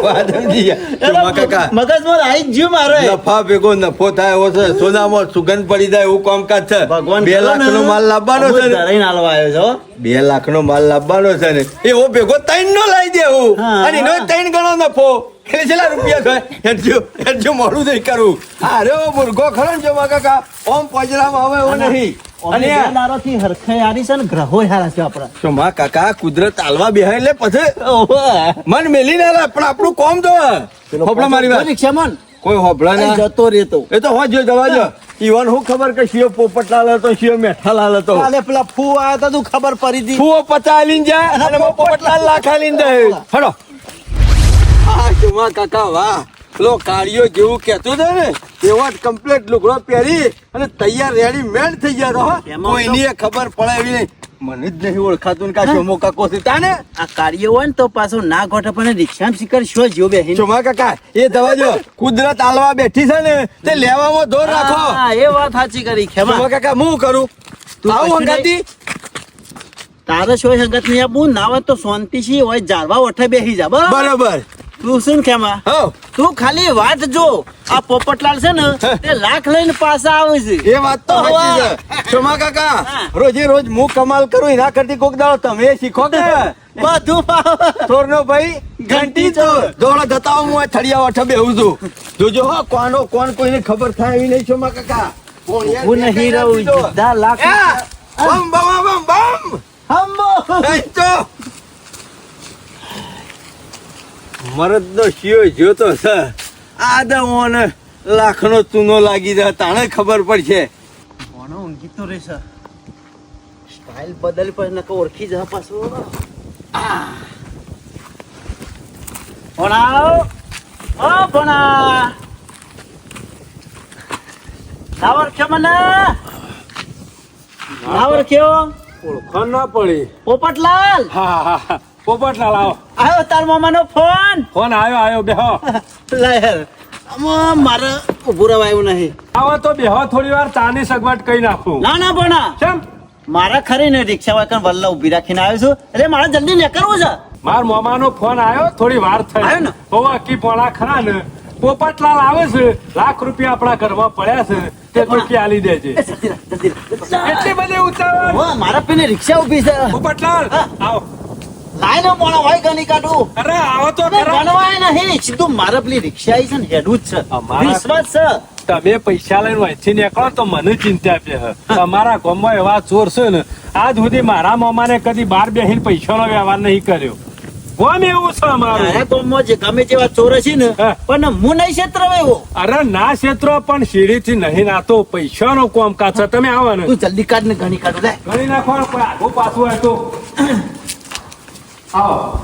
વાત સમજી ગયા. ચોમા કાકા મગજમાં આવી જ ગયું મારે નફા ભેગો નફો થાય એવો છે. સોનામાં સુગંધ પડી જાય એવું કામકાજ છે. ભગવાન 2 લાખનો માલ લાવવાનો છે ને. ધરાઈને હાલવા આવ્યો છો 2 લાખનો માલ લાવવાનો છે ને એવો ભેગો 3 નો લાવી દેવું હા. અને એનો 3 ગણો નફો એટલે છેલ્લા રૂપિયા થાય હેડજો મોડું નહીં કરું. અરે ઓ મુર્ગો ખરો ને જોવા કાકા ઓમ પોજરામાં આવે એવું નહીં. અને અને દારોથી હરખાઈ હારી છે ને ગ્રહો હારા છે આપણા. શોમા કાકા કુદરત હાલવા બેહાય એટલે પછી મન મેલી ના લે, પણ આપણું કોમ તો હોપડા મારી વાત રિક્ષામાં કોઈ હોપડા ના જતો રહેતો. એ તો હોજ જો જવા જો. ઈવન હું ખબર કે શિયો પોપટલાલ હતો શિયો મેઠાલાલ હતો. કાલે પેલા ફૂ આયા તા તું ખબર પડી હતી. ફુઓ 50 આલીને જાય અને મો પોપટલાલ લાખ આલીને જાય. હડો આ શોમા કાકા વાહ, પેલો કાળિયો જેવું કહેતો હતો ને એવા જ કમ્પ્લીટ લુગડો પહેરી અને તૈયાર રેડી મેડ થઈ ગયા તો હો. એમાં કોઈની ખબર પડે એવી નહીં. મને જ નહીં ઓળખાતું ને કા શોમો કાકો છે તાને. આ કાર્ય હોય ને તો પાછો ના ગોઠે પણ રિક્ષામાં શિખર શું જ્યો બેહીને. શોમા કાકા એ દવા જો કુદરત હાલવા બેઠી છે ને તે લેવામાં દોર રાખો. હા, એ વાત સાચી કરી ખેમા. શોમા કાકા હું કરું તું આવું કશું હંગાતી તારે શું સંગત નહીં આપું ના હોય તો શાંતિ થી હોય જાળવા ઓઠે બેસી જા બરાબર. બરોબર. તું શું ખેમા હો તું ખાલી વાત જો આ પોપટલાલ છે ને તે લાખ લઈને પાછા આવે છે. એ વાત તો સાચી છે. શોમા કાકા રોજે રોજ હું કમાલ કરું એના કરતી કોક દાડો તમે શીખો કે બધું ચોરનો ભાઈ ઘંટી ચોર. દોડો જતા હું આ થળિયા વાઠે બેહું છું. જોજો હો કોનો કોણ કોઈને ખબર થાય એવી નહીં. શોમા કાકા હું નહીં રહું સીધા લાખ બમ બમ બમ બમ હમ્મો. નહીં તો મરદનો શિયો જ્યો તો છે આ દવાને લાખનો ચૂનો લાગી જાય તાણે ખબર પડશે. કોનો ઊંઘી તો રહેશે સ્ટાઇલ બદલ પર નકો ઓળખી જા પાછો. ભણાવ ઓ ભણા નાવર કે મને નાવર કયો ઓળખો ના પડી. પોપટલાલ હા હા હા પોપટલાલ આવો. આવ્યો તાર મામાનો ફોન. ફોન આવ્યો બેહો. લહેર આમાં મારે ઉભું રહેવાયું નહીં. આવો તો બેહો થોડી વાર ચાની સગવડ કઈ નાખું. ના ના ભણા કેમ મારા ખરી ને રિક્ષા વાળા વલ્લા ઉભી રાખીને આવ્યો છું એટલે મારે જલ્દી નીકળવું છે. માર મોમાનો ફોન આવ્યો થોડી વાર થઈ. આવ્યો ને? હોવા કી પોણા ખરા ને પોપટલાલ આવે છે લાખ રૂપિયા આપણા ઘરમાં પડ્યા છે તે રૂપિયા આલી દેજે. એ જલ્દી રાખ, જલ્દી રાખ. એટલી બધી ઉતાવળ. હો, મારા પેને રિક્ષા ઉભી છે. પોપટલાલ આવો. લાઈનો મોણો હોય ગણી કાઢું. અરે આવો તો અરે ખરા. ગણવાય નહીં સીધું મારા પેલી રિક્ષા આવી છે ને હેડું જ છે. અમારા- વિશ્વાસ છે. તમે પૈસા લઈને વહેંચી નીકળો તો મને ચિંતા છે. તમારા ગામમાં એવા ચોર છે ને આજ સુધી મારા મામાને કદી બાર બેહીને પૈસાનો વ્યવહાર નહીં કર્યો. ગામ એવું છે અમારું. મારા ગામમાં જે ગમે તેવા ચોર છે ને હા. પણ હું નહીં છેતરાયો. અરે ના ક્ષેત્રો પણ સીડીથી નહીં નાતો પૈસાનો કોમ કાચ છે. તમે આવો ને તું જલ્દી કાઢ ને ગણી કાઢું લે. ગણી નાખો ને કોઈ આગું પાછું હોય તો આવો.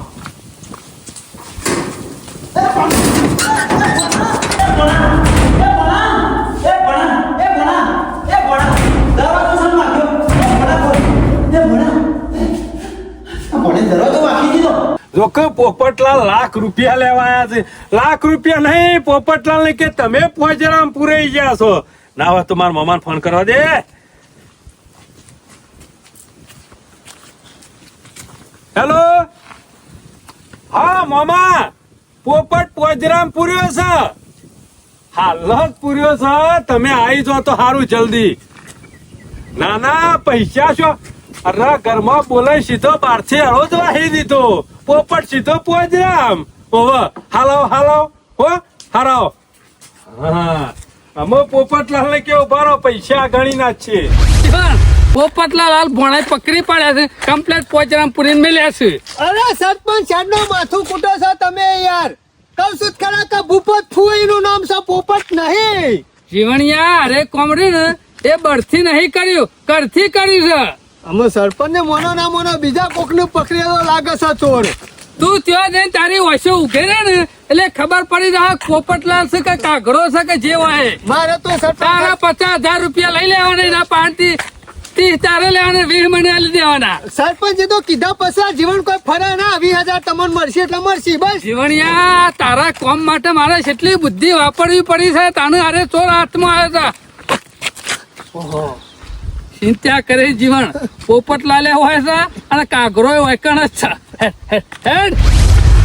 જોકે પોપટલાલ લાખ રૂપિયા લેવા આયા છે. લાખ રૂપિયા નહીં પોપટલાલ ને કે તમે પોજરામ પુરાઈ ગયા છો. ના હોય તો મારા મામાને ફોન કરવા દે. હેલો હા મામા પોપટ પોજરામ પૂર્યો છે. હાલ જ પૂર્યો છે. તમે આવી જાઓ તો સારું જલ્દી. ના ના પૈસા છો. અરે ઘરમાં બોલાય સીધો બારથી હળો જ વાહી દીધો. પોપટ સીધો પોજરામ. ઓહો હાલો હાલો હો હારાઓ. હા અમે પોપટલાલ ને કેવું બારો પૈસા ગણી ના છે. પોપટલાલ હાલ ભોણાઈ પકડી પાડ્યા છે કમ્પ્લેટ પોચરામ પૂરીને મેલ્યા છે. અરે સરપંચ સાહેબનો માથું કૂટો છો તમે યાર. કહું છું જ ખરા કે ભૂપત ફુઈનું નામ છે પોપટ નહીં. જીવણિયા અરે કોમડી ને એ બળથી નહીં કર્યું કરથી કર્યું છે. અમે સરપંચ ને મોનો ના મોનો બીજા કોકને પકડેલો લાગે છે ચોર. તું ત્યાં જઈને તારી ઓછો ઉઘેરે ને એટલે ખબર પડી જાય પોપટલાલ છે કે કાગડો છે કે જે હોય. મારે તો તારા સરપંચ 50,000 રૂપિયા લઈ લેવાના એના 5 તારે લેવાના 20 મને આલી દેવાના. સરપંચે તો કીધા પછી આ જીવન કોઈ ફરે ના 20,000 તમને મળશે એટલે મળશે બસ. જીવણિયા તારા કોમ માટે મારે કેટલી બુદ્ધિ વાપરવી પડી છે. તાને અરે ચોર હાથમાં આવ્યો હતા. ચિંતા કરે જીવન પોપટલાલે હોય છે અને કાગરો વૈકણ જ છે. હેડ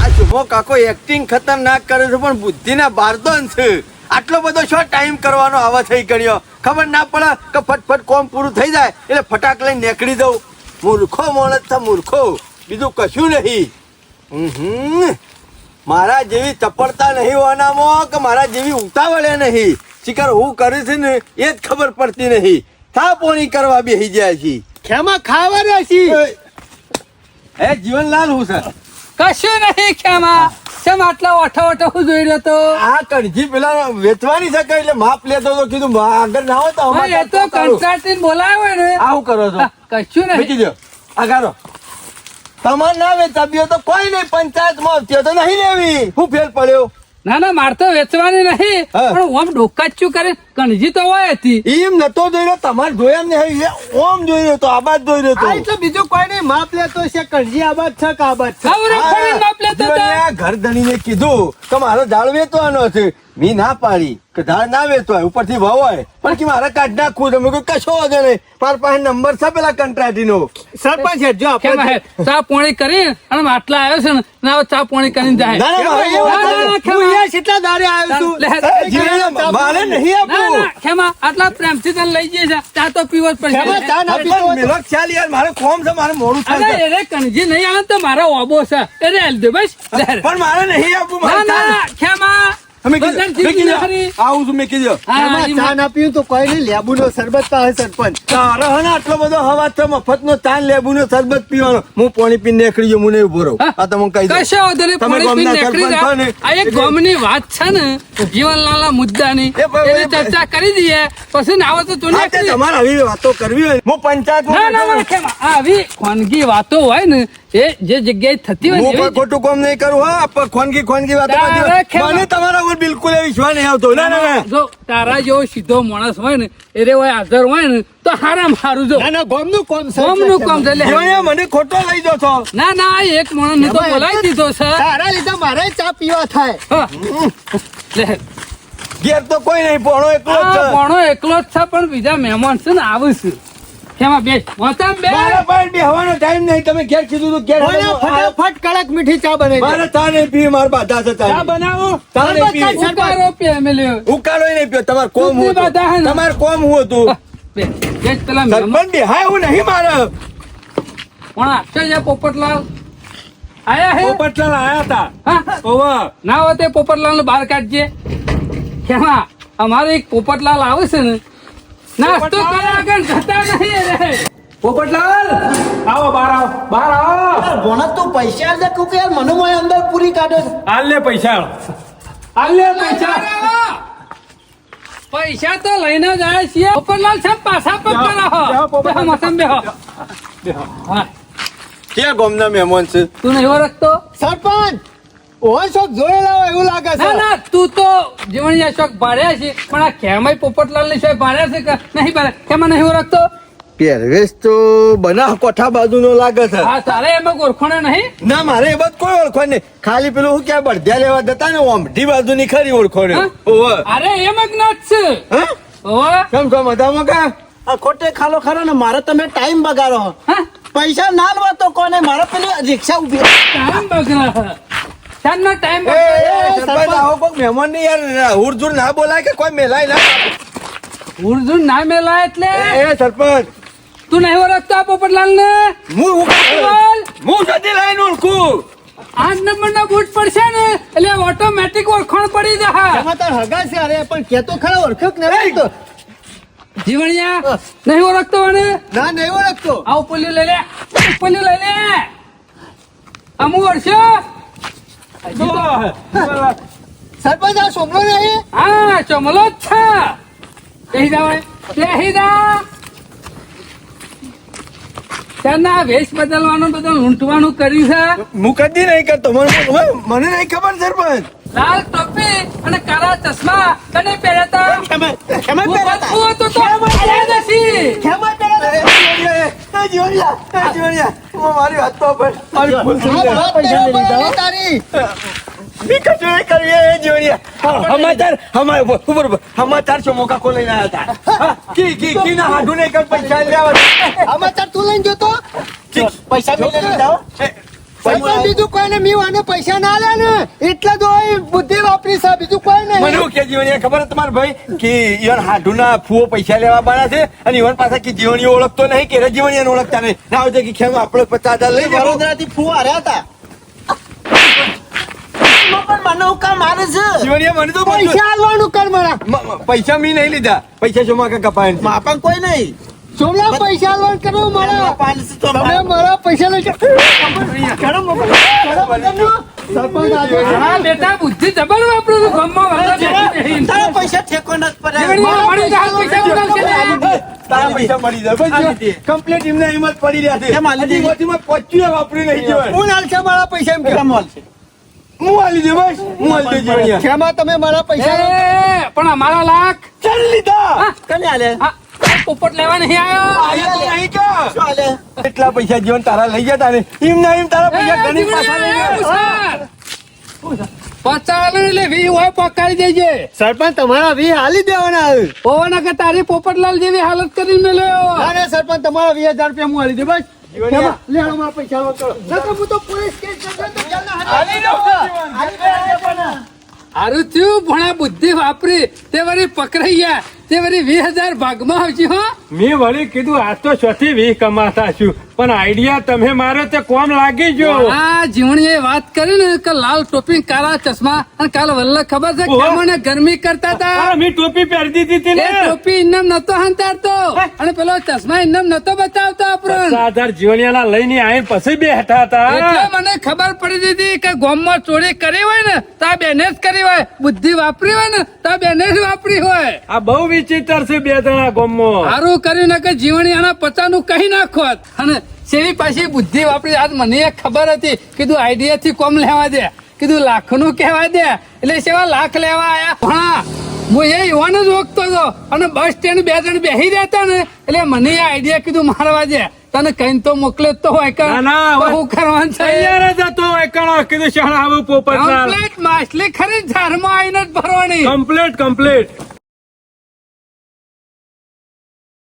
આ શુભો કાકો એક્ટિંગ ખતરનાક કરે છે પણ બુદ્ધિના બારદોન છે. આટલો બધો શો ટાઈમ કરવાનો આવા થઈ કર્યો ખબર ના પડે કે ફટફટ કોમ પૂરું થઈ જાય એટલે ફટાક લઈને નીકળી દઉં. મૂર્ખો માણસ છે મૂર્ખો બીજું કશું નહીં. મારા જેવી ચપળતા નહીં હોનામાં કે મારા જેવી ઉતાવળે નહીં. શિકાર હું કરું છું ને એ જ ખબર પડતી નહીં. થા પોણી કરવા બેસી જાય છે. ખેમા ખાવા રહ્યા હે જીવનલાલ હું સર કશું નહીં ખેમા કેમ આટલા ઓઠો હું જોઈ રહ્યો તો આ કણજી પેલા વેચવાની છે એટલે માપ લેતો તો કીધું આગળ ના હોય તો ભાઈ, એ તો કંટાળીને બોલાયો હોય ને આવું કરો છો કશું નહીં મૂકી દો આગારો તમારે ના વેચાબ્યો તો કોઈ નહીં. પંચાયતમાં આવતી તો નહીં લેવી. શું ફેર પડ્યો? ના ના મારે તો વેચવાની નહીં હા. પણ ઓમ ડોકાચ્યું કરે કણજી તો હોય હતી એમ નતો જોઈ રહ્યો તમારે જોયા નહીં ઓમ જોઈ રહ્યો તો આબાદ જોઈ રહ્યો તો એટલે બીજું કોઈ નહીં માપ લેતો છે કણજી આબાદ છે કે આબાદ છે આવડે ફરીને માપ લેતો હતો. જીવનયા ઘર ધણીને કીધું કે મારો ઝાડ વેચવાનો છે. મી ના પાડી કે ઝાડ ના વેચવાય ઉપરથી ભાવ હોય પણ કે મારે કાઢ નાખવું છે. મેં કીધું કશો વાંધો નહીં. મારા પાસે નંબર છે પેલા કંટ્રાટીનો. સરપંચ હેઠજો કેમ આપણે હે? ચા પોણી કરી અને આટલા આવ્યો છે ને ના ચા પોણી કરીને જાય ના, ના, મારે ના, ના, ના, હું ખેમા. અહીંયા કેટલા દાડે આવ્યો છું લે, એ જીવનયા, મારે નહીં ના આપવું. ના ખેમા આટલા પ્રેમથી તને લઈ જઈએ છે ચા તો પીવો જ ખેમા, પડશે ચા ના પીતો હોય તો- મેલો ખ્યાલ યાર મારે કોમ છે મારે મોડું અરે થાય છે. એને કણજી નહીં આવે તો મારો ઓબો છે એને હાલ દે બસ લે. પણ મારે નહીં આપવું. ના મારે ના ખેમા તમે બધાને કીધું જીભની નખરી. આવું છું મેં કીધું હા, ખેમા, ચા ના પીવું તો કોઈ નહીં લેબુનો શરબત પાસે સરપંચ તારે હે ને આટલો બધો હવા છે મફતનો તાન લેબુનો શરબત પીવાનો. હું પાણી પીને નીકળી ગયો. હું નહીં ઉભો રહું. હા? આ તમે કહી દો. કશો વાંધો નહીં, તમે પાણી પીને ગામના નીકળી સરપંચ જા. છો ને? આ એક ગામની વાત છે ને જીવનલાલના મુદ્દાની એ ભાઈ, એની ચર્ચા કરી દઈએ પછી ના આવે તો તું હા, તે નીકળી જા. તમારે આવી વાતો કરવી હોય હું પંચાયતમાં ના ના બેઠો ના ખેમા, આવી ખાનગી વાતો હોય ને એ જે જગ્યાએ થતી હોય હું ને કોઈ એવી ખોટું કામ નહીં કરું. હા પણ ખોનગી વાતો તારે કરતી હોય. ખેમા. મને તમારા ઉપર બિલકુલ એ વિશ્વાસ નહીં આવતો. ના ના ના જો તારા જેવો સીધો માણસ હોય ને એ હોય હાજર હોય ને તો હારામ હારું જો ના ના ગોમનું કોમ છે કોમનું કામ છે લે. જીવણિયા, મને ખોટો લઈ જો છો. ના ના એક માણસ ને તો બોલાવી દીધો છે તારા લીધે મારે ચા પીવા થાય હા. લે. ઘેર તો કોઈ નહીં પોણો એકલો જ આ છે. ભણો એકલો જ છે પણ બીજા મહેમાન છે ને આવું છે ખેમા બેસ વાંચા બે મારા પાસે બેહવાનો ટાઈમ નહીં. તમે ઘેર કીધું તું ઘેર ઓલે ફટાફટ કડક મીઠી ચા બનાવી દે. મારે ચા નહીં પીવી. મારે બાધા છે ચા ચા બનાવો ચા નહીં પીવી. ઉતારો પે મેલ્યો ઉકાળો નહીં પીવો. તમારે કોમ દૂધની હું બાધા હે ને? તમારે કોમ હું હતું. બેસ પેલા મહેમાન સરપંચ બેહાય એવું નહીં મારે. પણ આપશે છે પોપટલાલ આયા હે પોપટલાલ આયા હતા. હા ઓવા. ના હોય તે પોપટલાલ ને બહાર કાઢજે કેમાં અમારે એક પોપટલાલ આવે છે ને નાસ્તો કરવા આગળ જતા નહીં રે પોપટલાલ આવો બહાર આવો બહાર આવો. ભણત તું પૈસા આલ દે કું કે યાર મને મોય અંદર પૂરી કાઢે છે. હાલ લે પૈસા હાલ લે પૈસા. પૈસા તો લઈને જાય છીએ પોપટલાલ સાહેબ પાછા પગ બેહો, કરો પોપટલાલ. બેહો મસમ બેહો હા ક્યાં ગામના મહેમાન છે? તું નહીં ઓળખતો સરપંચ ઓય શોખ જોયેલા હોય એવું લાગે ના છે ના તું તો જીવણિયા શોખ ભાડ્યા છે પણ આ ખેમાઈ પોપટલાલ ની શોખ ભાડ્યા છે કે નહીં ભાડ્યા ખેમા નહીં ઓળખતો પહેરવેશ તો બનાવ કોઠા બાજુનો લાગે છે. હા તારે એમાં ઓળખોણે નહીં ના મારે એ બધું કોઈ ઓળખો નહીં. ખાલી પેલું હું ક્યાં બળદિયા લેવા જતા ને ઓમઢી બાજુની ખરી ઓળખો ને. હા? ઓવે. અરે એમ જ ના જ છે હા? ઓવે. કેમ છો મજામાં કા? આ ખોટે ખાલો ખરો ને મારે તમે ટાઈમ બગાડો. હા? પૈસા ના લો તો કોને મારે પેલી રિક્ષા ઉભી ટાઈમ બગડા ચાંદનો ટાઈમ એ, એ, સરપંચ આવો કોક મહેમાન ની યાર હુરજુર ના બોલાય કે કોઈ મેલાય ના. ઉર્દુ ના મેલા એટલે એ સરપંચ તું નહીં ઓળખતો આ પોપટલાલ ને હું સદી લઈને ઓળખું. 8 નંબર ના બૂટ પડશે ને એટલે ઓટોમેટિક ઓળખાણ પડી જાય એમાં તાર હગા છે અરે પણ કેતો ખરા ઓળખ્યો કે નહીં ઓળખતો? જીવણિયા નહીં ઓળખતો મને ના નહીં ઓળખતો આવ પોલ્યું લઈ લે પોલ્યું લઈ લે અમુ વર્ષો સરપંચ આ સોમલો નહીં હા ચમલો જ છે કહી જાવ કહી જા ત્યારના વેશ બદલવાનું બધું લૂંટવાનું કર્યું છે હું કદી નહીં કરતો. મને નહીં ખબર સરપંચ. લાલ ટોપી અને કાળા ચશ્મા કને પહેર્યા હતા ખેમા હું પહેર્યા હતા. બચવું હતું તો યાદ હશી. ખેમા પહેર્યા હતા. એ જીવણિયા, મારી વાત તો પણ મારી ભૂલ થઈ આ ગઈ. વાત પૈસા તેરો લઈ લીધા, બરાબર તારી ઈ કશું નહીં કરવી, એ જીવણિયા. સમાચાર છો મોકા ખોલી ના હતા. હા, કી ના હાડું નહીં કર પૈસા લેવા દે. આમાં તાર તું લઈને જતો પૈસા મેં લીધા હો. સરપંચ બીજું કોઈને મીવ આને પૈસા ના લે ને એટલે જ હોય બુદ્ધિ વાપરી છે બીજું કોઈ મને નહીં એવું કે જીવણિયા ખબર છે તમારા ભાઈ કે ઈવન હાડુના ફૂઓ પૈસા લેવા બાના છે અને ઈવન પાછા કે જીવણીઓ ઓળખતો નહીં કે જીવણીયાને ઓળખતા નહીં ના હોય તો કે ખેમ આપણે 50,000 લઈ જાઓ. વડોદરાથી ફૂ હાર્યા હતા એમાં પણ મને હું કામ મારે છે જીવણીયા મને તો બધું- પૈસા આલવાનું કર મારા પૈસા મેં નહીં લીધા પૈસા શું માં કપાય માપન કોઈ નહીં સોમલા પૈસા આલવાનું કરો મારા પાણી તો તમે મારા પૈસા લઈ જાઓ. સરપંચ આજે હા બેટા બુદ્ધિ જબર વાપરો છો ગામમાં વાળા બેઠી નહીં. તારા પૈસા ઠેકો નથી પડે જીવણીયા મળી જાય પૈસા ઉડાડશે ને. તારા પૈસા મળી જાય કમ્પ્લીટ એમને હિંમત પડી રહ્યા છે કેમ આલી દીધી? એમાંથી પચ્યું વાપરી નહીં જવાય હું નાલશે મારા પૈસા એમ કે કેટલા મોલ છે હું આલી દે બસ હું આલી દે જીવણીયા ખેમા તમે મારા પૈસા એ, પણ અમારા લાખ ચાલ લીધા કને આલે આ પોપટ લેવા નહીં આવ્યો આયા તો નહીં કા શું આલે એટલા પૈસા જીવન તારા લઈ ગયા તારે એમ ના એમ તારા પૈસા ઘણી પાછા લઈ ગયા પચાસ એટલે 20 હોય પકાડી દેજે સરપંચ તમારા વી હાલી દેવાના ઓવાના કે તારી પોપટલાલ જેવી હાલત કરીને મેલ્યો અરે સરપંચ તમારા 20,000 રૂપિયા હું હાલી દે બસ ખેમા, લે હાલો મારા પૈસા આલો કરો નકર હું તો પોલીસ કેસ કરશે તો જેલના હાથે હારું થયું ભણા બુદ્ધિ વાપરી તે વળી પકડાઈ ગયા તે વળી 20,000 ભાગમાં આવશે હો મેં વળી કીધું આ તો છથી 20 કમાતા છું પણ આઈડિયા તમે મારો તે કોમ લાગી ગયો આ જીવણીએ વાત કરી ને કે લાલ ટોપી કાળા ચશ્મા અને કાલ વલ્લભ ખબર છે ઓહો. કેમ મને ગરમી કરતા હતા અરે, મેં ટોપી પહેરી દીધી હતી એ ને ટોપી ઇનામ નતો હંતાડતો અને પેલો ચશ્મા ઇનામ નતો બતાવતો આપણને 50,000 જીવણિયાના લઈને આવીને પછી બેઠા એટલે હતા મને ખબર પડી દીધી કે ગામમાં ચોરી કરી હોય ને તો આ બેને જ કરી હોય બુદ્ધિ વાપરી હોય ને તો આ બેને જ વાપરી હોય આ બહુ વિચિત્ર છે બે જણા ગામમાં સારું કર્યું ને કે જીવણી આના પચાનું કહી નાખોત અને સેવી પાછી બુદ્ધિ વાપરી આજ મને એક ખબર હતી કીધું આઈડિયા થી કોમ લેવા દે કીધું લાખ નું કહેવા દે એટલે સેવા લાખ લેવા આયા હા હું એ યુવાન જ ઓળખતો હતો અને બસ સ્ટેન્ડ 2 જણ બેસી રહેતા ને એટલે મને એ આઈડિયા કીધું મારવા દે તને કઈ તો મોકલે જ તો હોય કે ના, ના, હવે બહુ કરવાનું છે તૈયાર જ હતો એકણો કીધું શાળા આવું પોપટલાલ કમ્પ્લીટ માછલી ખરી ઝાડમાં આવીને જ ભરવાની કમ્પ્લીટ